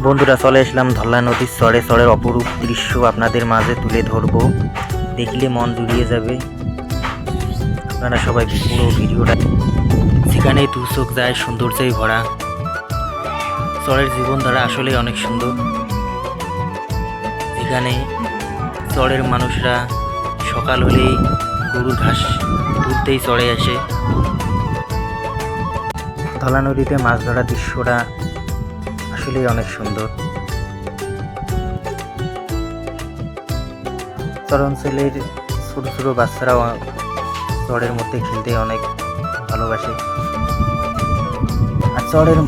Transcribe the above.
বন্ধুরা, চলে আসলাম ধল্লা নদীর চড়ে চড়ের অপরূপ দৃশ্য আপনাদের মাঝে তুলে ধরবো। দেখলে মন জুড়িয়ে যাবে। আপনারা সবাই পুরো ভিডিওটা, সেখানে দু চোখ যায় সৌন্দর্যই ভরা। চরের জীবনধারা আসলে অনেক সুন্দর। এখানে চরের মানুষরা সকাল হলেই গরুর ঘাস তুলতেই চড়ে আসে। ধলা নদীতে মাছ ধরার দৃশ্যটা আসলেই অনেক সুন্দর। চর অঞ্চলের ছোটো ছোটো বাচ্চারাও চরের মধ্যে খেলতে অনেক ভালোবাসে। আর চরের